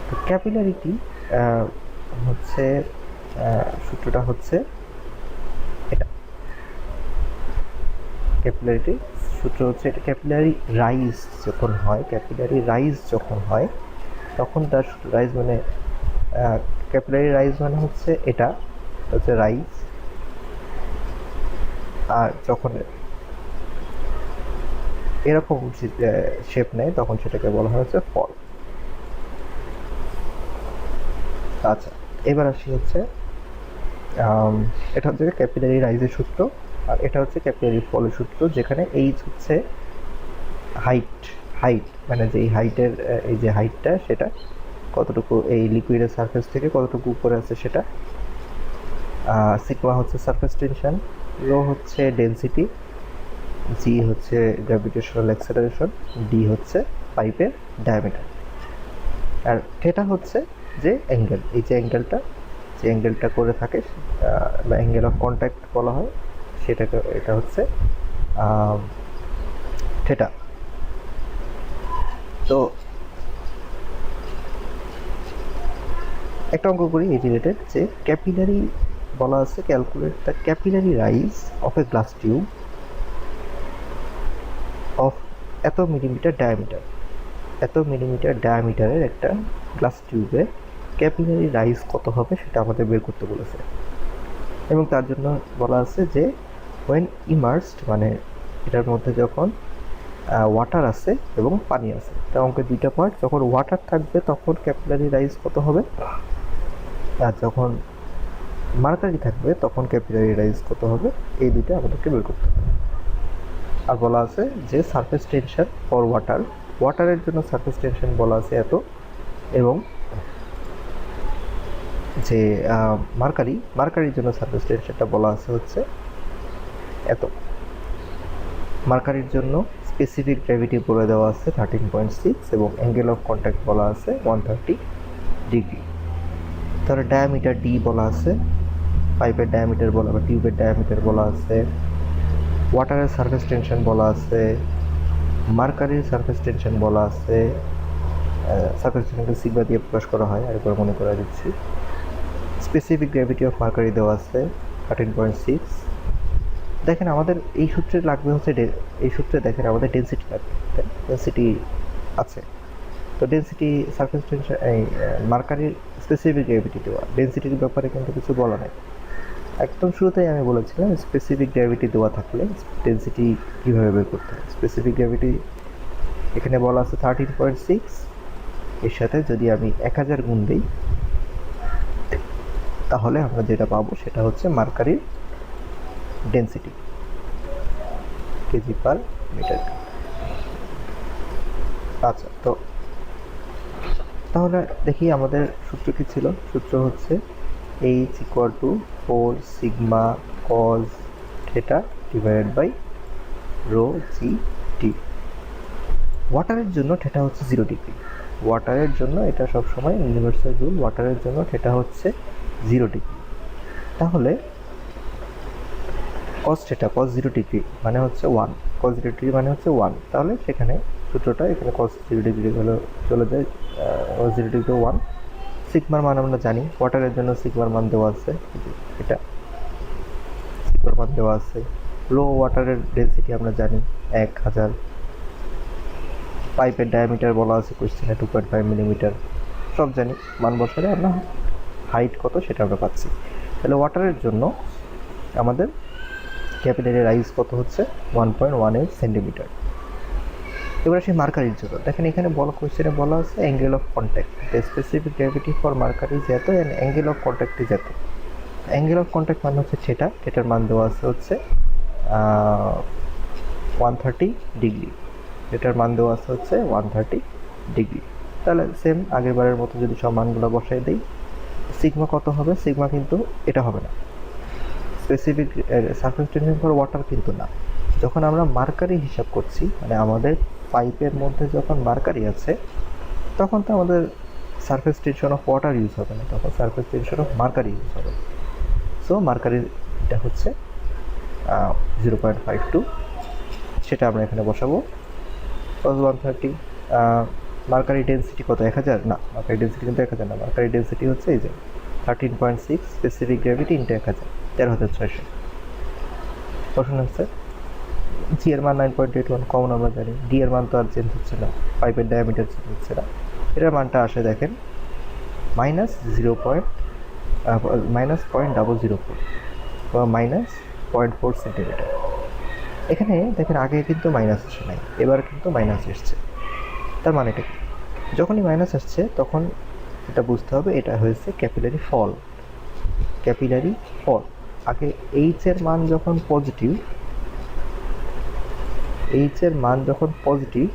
তো ক্যাপিলারিটি হচ্ছে সূত্রটা হচ্ছে এটা। ক্যাপিলারিটি সূত্র হচ্ছে এটা। ক্যাপিলারি রাইজ যখন হয় তখন তার রাইজ মানে ক্যাপিলারি রাইজ মানে হচ্ছে এটা হচ্ছে রাইজ, আর যখন এরকম শেপ নেয় তখন সেটাকে বলা হয় হচ্ছে ফল। আচ্ছা, এবার আসি হচ্ছে এটা হচ্ছে ক্যাপিলারি রাইজের সূত্র, আর এটা হচ্ছে ক্যাপিলারি ফলের সূত্র, যেখানে এইচ হচ্ছে হাইট মানে যে এই যে হাইটটা সেটা কতটুকু এই লিকুইডের সারফেস থেকে কতটুকু উপরে আছে সেটা। সিগমা হচ্ছে সারফেস টেনশন, রো হচ্ছে ডেনসিটি, জি হচ্ছে গ্র্যাভিটেশনাল অ্যাক্সেলারেশন, ডি হচ্ছে পাইপের ডায়ামিটার, আর থিটা হচ্ছে যে অ্যাঙ্গেল, এই যে অ্যাঙ্গেলটা করে থাকে বা অ্যাঙ্গেল অফ কন্ট্যাক্ট বলা হয় সেটাকে, এটা হচ্ছে থিটা। তো একটা অঙ্ক করি এই রিলেটেড, যে ক্যাপিলারি বলা আছে calculate the capillary rise of a glass tube of এত মিলিমিটার ডায়ামিটারের একটা গ্লাস টিউবে ক্যাপিলারি রাইজ কত হবে সেটা আমাদের বের করতে বলেছে। এবং তার জন্য বলা আছে যে ওয়েন ইমার্সড মানে এটার মধ্যে যখন ওয়াটার আছে এবং পানি আছে, তার অঙ্কের দুইটা পার্ট। যখন ওয়াটার থাকবে তখন ক্যাপিলারি রাইজ কত হবে, আর যখন মার্কারি থাকবে তখন ক্যাপিলারি রাইজ কত হবে, এই দুইটা আমাদেরকে বের করতে হবে। আর বলা আছে যে সারফেস টেনশন ফর ওয়াটারের জন্য সারফেস টেনশন বলা আছে এত, এবং যে মার্কারির জন্য সারফেস টেনশনটা বলা আছে হচ্ছে এত। মার্কারির জন্য স্পেসিফিক গ্র্যাভিটি বলে দেওয়া আছে 13.6 এবং অ্যাঙ্গেল অফ কন্ট্যাক্ট বলা আছে 130 ডিগ্রি। তাহলে ডায়ামিটার ডি বলা আছে, পাইপের ডায়ামিটার বলা বা টিউবের ডায়ামিটার বলা আছে, ওয়াটারের সারফেস টেনশন বলা আছে, মার্কারির সারফেস টেনশন বলা আছে, সারফেস টেনশনকে সিগমা দিয়ে প্রকাশ করা হয়, আরেকবার মনে করা দিচ্ছি। স্পেসিফিক গ্র্যাভিটি অফ মার্কারি দেওয়া আছে 13.6। দেখেন আমাদের এই সূত্রে লাগবে হচ্ছে এই সূত্রে দেখেন আমাদের ডেনসিটি লাগবে, ডেনসিটি আছে। তো ডেনসিটি সারফেস টেনশন এই মার্কারির স্পেসিফিক গ্র্যাভিটি দেওয়া, ডেনসিটির ব্যাপারে কিন্তু কিছু বলা নাই। একদম শুরুতেই আমি বলেছিলাম স্পেসিফিক গ্র্যাভিটি দেওয়া থাকলে ডেনসিটি কীভাবে বের করতে হয়। স্পেসিফিক গ্র্যাভিটি এখানে বলা আছে 13.6, এর সাথে যদি আমি 1000 গুণ দিই তাহলে আমরা যেটা পাবো সেটা হচ্ছে মার্কারির ডেনসিটি কেজি পার মিটার। আচ্ছা, তো তাহলে দেখি আমাদের সূত্র কি ছিল। সূত্র হচ্ছে H = 4 sigma cos theta divided by rho G T. ওয়াটারের জন্য থিটা হচ্ছে 0 ডিগ্রি। ওয়াটারের জন্য এটা সবসময় ইউনিভার্সাল রুল, ওয়াটারের জন্য থিটা হচ্ছে 0 ডিগ্রি। তাহলে cos থিটা cos 0 ডিগ্রি মানে হচ্ছে 1, cos 0 ডিগ্রি মানে হচ্ছে 1। তাহলে সেখানে সূত্রটা এখানে cos 0 ডিগ্রি হলো চলে যায়, cos 0 ডিগ্রি 1। সিগমার মান আমরা জানি, ওয়াটারের জন্য সিগমার মান দেওয়া আছে, এটা সিগমার মান দেওয়া আছে। রো ওয়াটারের ডেনসিটি আমরা জানি 1000। পাইপের ডায়ামিটার বলা আছে কোশ্চেনে 2.5 মিলিমিটার, সব জানি। মান বসালে আমরা হাইট কত সেটা আমরা পাচ্ছি। তাহলে ওয়াটারের জন্য আমাদের ক্যাপিলারি রাইজ কত হচ্ছে 1.18 সেন্টিমিটার। এবার আসি মার্কারির জন্য। দেখেন এখানে কোশ্চেনে বলা আছে angle of contact, the specific gravity for mercury is এত and angle of contact is এত। অ্যাঙ্গেল অফ কন্ট্যাক্ট মানে হচ্ছে থিটার মান দেওয়া আছে হচ্ছে 130 ডিগ্রি। থিটার মান দেওয়া আছে হচ্ছে 130 ডিগ্রি। তাহলে সেম আগের বারের মতো যদি সব মানগুলো বসাই দিই, সিগমা কত হবে? সিগমা কিন্তু এটা হবে না, specific surface tension for water কিন্তু না। যখন আমরা মার্কারি হিসাব করছি, মানে আমাদের পাইপের মধ্যে যখন মার্কারি আছে তখন তো আমাদের surface tension of water use হবে না, তখন surface tension of mercury use হবে। সো মার্কারির এটা হচ্ছে 0.52, সেটা আমরা এখানে বসাবো। cos 130, মার্কারি ডেন্সিটি কত? 1000 না, মার্কারি ডেন্সিটি কিন্তু 1000 না, মার্কারি ডেন্সিটি হচ্ছে এই যে 13.6, specific gravity into 1000, 13600। Question answer. G এর মান 9.81 কমন আমরা জানি, ডি এর মান তো আর চেঞ্জ হচ্ছে না, পাইপের ডায়ামিটার চেঞ্জ হচ্ছে না। এটার মানটা আসে দেখেন -0.004 বা -0.4 সেন্টিমিটার। এখানে দেখেন আগে কিন্তু মাইনাস আসে নাই, এবার কিন্তু মাইনাস এসছে। তার মানেটা কি? যখনই মাইনাস আসছে তখন এটা বুঝতে হবে এটা হয়েছে ক্যাপিলারি ফল। ক্যাপিলারি ফল। আগে এইচ এর মান যখন পজিটিভ, এইচ এর মান যখন পজিটিভ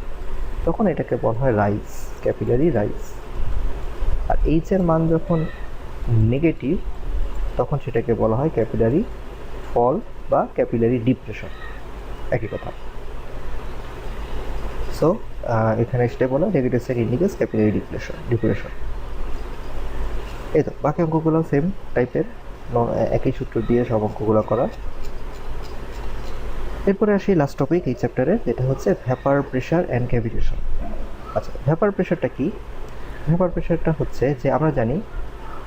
তখন এটাকে বলা হয় রাইজ, ক্যাপিলারি রাইজ। আর এইচ এর মান যখন নেগেটিভ তখন সেটাকে বলা হয় ক্যাপিলারি ফল বা ক্যাপিলারি ডিপ্রেশন, একই কথা। সো এখানে স্টেপ হলো negative side indicates capillary depression. এই তো বাকি অঙ্কগুলো সেম টাইপের, একই সূত্র দিয়ে সব অঙ্কগুলো করা। এরপরে আসি লাস্ট টপিক এই চ্যাপ্টারে, যেটা হচ্ছে ভ্যাপার প্রেশার অ্যান্ড ক্যাভিটেশন। আচ্ছা, ভ্যাপার প্রেশারটা কি? ভ্যাপার প্রেশারটা হচ্ছে যে আমরা জানি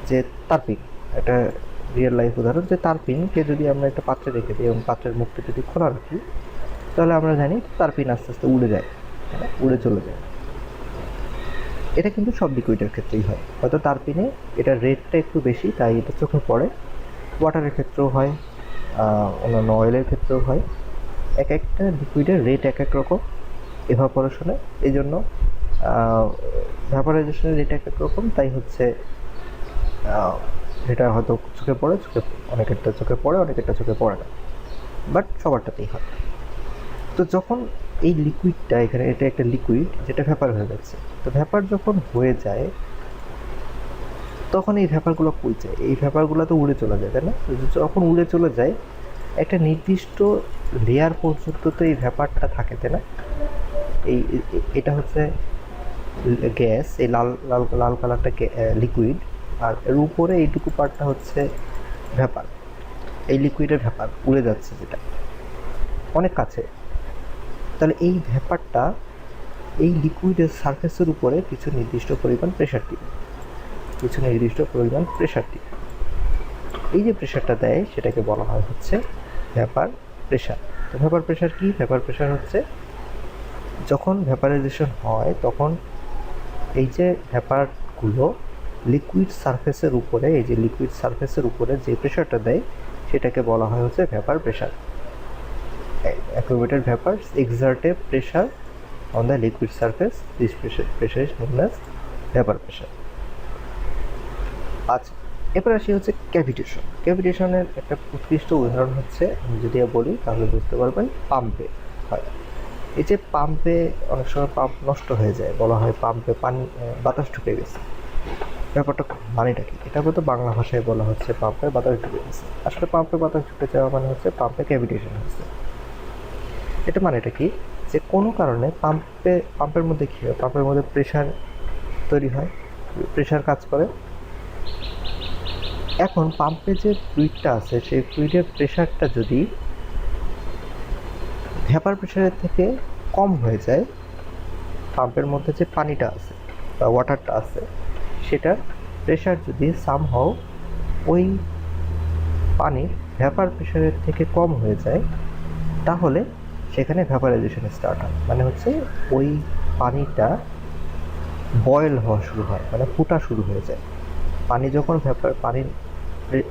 যে তারপিন, একটা রিয়েল লাইফ উদাহরণ, যে তারপিনকে যদি আমরা একটা পাত্রে রেখে দিই এবং পাত্রের মুখটা যদি খোলা রাখি তাহলে আমরা জানি তারপিন আস্তে আস্তে উড়ে যায়, উড়ে চলে যায়। এটা কিন্তু সব লিকুইডের ক্ষেত্রেই হয়, হয়তো তারপিনে এটার রেটটা একটু বেশি তাই এটা চোখে পড়ে, ওয়াটারের ক্ষেত্রেও হয়, অন্যান্য অয়েলের ক্ষেত্রেও হয়। এক একটা লিকুইডের রেট এক এক রকম এভাপোরেশনে, এই জন্য ভ্যাপারাইজেশনের রেট এক এক রকম, তাই হচ্ছে এটা হয়তো চোখে পড়ে, অনেকেরটা চোখে পড়ে, অনেকেরটা চোখে পড়ে না, বাট সবারটাতেই হয়। তো যখন এই লিকুইডটা এখানে, এটা একটা লিকুইড যেটা ভ্যাপার হয়ে যাচ্ছে, তো ভ্যাপার যখন হয়ে যায় তখন এই ভ্যাপারগুলো কই যায়? এই ভ্যাপারগুলো তো উড়ে চলে যায়, তাই না? যখন উড়ে চলে যায় একটা নির্দিষ্ট লেয়ার পর্যন্ত তো এই ভ্যাপারটা থাকে, তাই না? এটা হচ্ছে গ্যাস, এই লাল লাল লাল কালারটা লিকুইড, আর এর উপরে এইটুকু পার্টটা হচ্ছে ভ্যাপার। এই লিকুইডের ভ্যাপার উড়ে যাচ্ছে যেটা অনেক কাছে। তাহলে এই ভ্যাপারটা এই লিকুইডের সারফেসের উপরে কিছু নির্দিষ্ট পরিমাণ প্রেশার দিবে, এই যে প্রেশারটা দেয় সেটাকে বলা হয় হচ্ছে ভ্যাপার প্রেশার। তো ভ্যাপার প্রেশার কি? ভ্যাপার প্রেশার হচ্ছে যখন ভ্যাপারাইজেশন হয় তখন এই যে ভ্যাপারগুলো লিকুইড সারফেসের উপরে, এই যে লিকুইড সারফেসের উপরে যে প্রেশারটা দেয় সেটাকে বলা হয় হচ্ছে vapour pressure. Accumulated vapors exert a pressure on the liquid surface. This pressure is known as vapor pressure. আচ্ছা, এবার আসি হচ্ছে ক্যাভিটেশন। ক্যাভিটেশনের একটা উৎকৃষ্ট উদাহরণ হচ্ছে, আমি যদি বলি তাহলে বুঝতে পারবেন, পাম্পে হয়। এই যে পাম্পে অনেক সময় পাম্প নষ্ট হয়ে যায়, বলা হয় পাম্পে পানি বাতাস ঢুকে গেছে। ব্যাপারটা মানেটা কি? এটা বলতে বাংলা ভাষায় বলা হচ্ছে পাম্পে বাতাস ঢুকে গেছে। আসলে পাম্পে বাতাস ঢুকে যাওয়া মানে হচ্ছে পাম্পে ক্যাভিটেশন হচ্ছে। এটা মানেটা কি? যে কোনো কারণে পাম্পের মধ্যে কী হয়, পাম্পের মধ্যে প্রেশার তৈরি হয়, প্রেশার কাজ করে। এখন পাম্পে যে ফ্লুইডটা আছে সেই ফ্লুইডের প্রেশারটা যদি ভ্যাপার প্রেশারের থেকে কম হয়ে যায়, পাম্পের মধ্যে যে পানিটা আছে বা ওয়াটারটা আছে সেটার প্রেশার যদি সামহাও ওই পানির ভ্যাপার প্রেশারের থেকে কম হয়ে যায়, তাহলে সেখানে ভ্যাপারাইজেশন স্টার্ট হয়। মানে হচ্ছে ওই পানিটা বয়েল হওয়া শুরু হয়, মানে ফুটা শুরু হয়ে যায়। পানি যখন পানির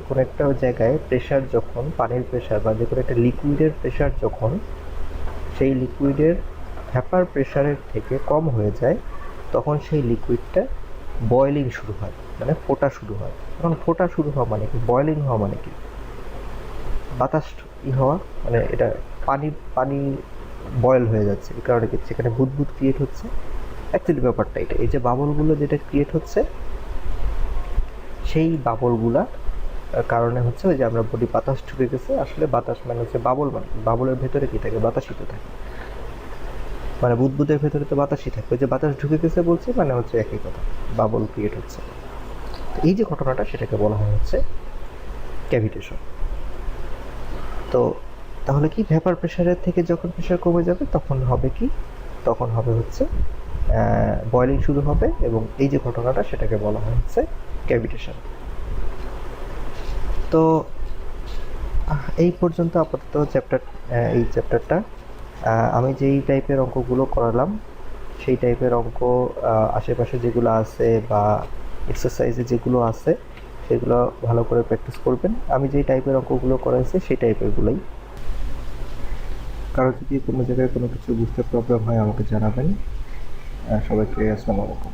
কোনো একটা জায়গায় প্রেশার, যখন পানির প্রেশার বা যে কোনো একটা লিকুইডের প্রেশার যখন সেই লিকুইডের ভ্যাপার প্রেশারের থেকে কম হয়ে যায়, তখন সেই লিকুইডটা বয়েলিং শুরু হয়, মানে ফোটা শুরু হয়। এখন ফোটা শুরু হওয়া মানে কি? বয়েলিং হওয়া মানে কি? বাতাস হওয়া, মানে এটা পানি বয়েল হয়ে যাচ্ছে। এই কারণে কি সেখানে বুদবুদ ক্রিয়েট হচ্ছে। অ্যাকচুয়ালি ব্যাপারটা এটা, এই যে বাবলগুলো যেটা ক্রিয়েট হচ্ছে, সেই বাবলগুলা কারণে হচ্ছে ওই যে আমরা বলি বাতাস ঢুকে গেছে। আসলে বাতাস মানে হচ্ছে বাবল, মানে বাবলের ভেতরে কি থাকে? বাতাসই তো থাকে, মানে বুদবুদের ভেতরে তো বাতাসই থাকে। ওই যে বাতাস ঢুকে গেছে বলছি মানে হচ্ছে একই কথা, বাবল ক্রিয়েট হচ্ছে। তো এই যে ঘটনাটা সেটাকে বলা হয় হচ্ছে ক্যাভিটেশন। তো তাহলে কি ভ্যাপার প্রেশারের থেকে যখন প্রেশার কমে যাবে তখন হবে কি? তখন হবে হচ্ছে বয়েলিং শুরু হবে, এবং এই যে ঘটনাটা সেটাকে বলা হয় হচ্ছে ক্যাভিটেশন। তো এই পর্যন্ত আপাতত এই চ্যাপ্টারটা আমি যেই টাইপের অঙ্কগুলো করালাম সেই টাইপের অঙ্ক আশেপাশে যেগুলো আছে বা এক্সারসাইজে যেগুলো আছে সেগুলো ভালো করে প্র্যাকটিস করবেন। আমি যেই টাইপের অঙ্কগুলো করাইছি সেই টাইপেরগুলোই। কারো যদি কোনো জায়গায় কোনো কিছু বুঝতে প্রবলেম হয় আমাকে জানাবেন। সবাইকে আসসালামু আলাইকুম।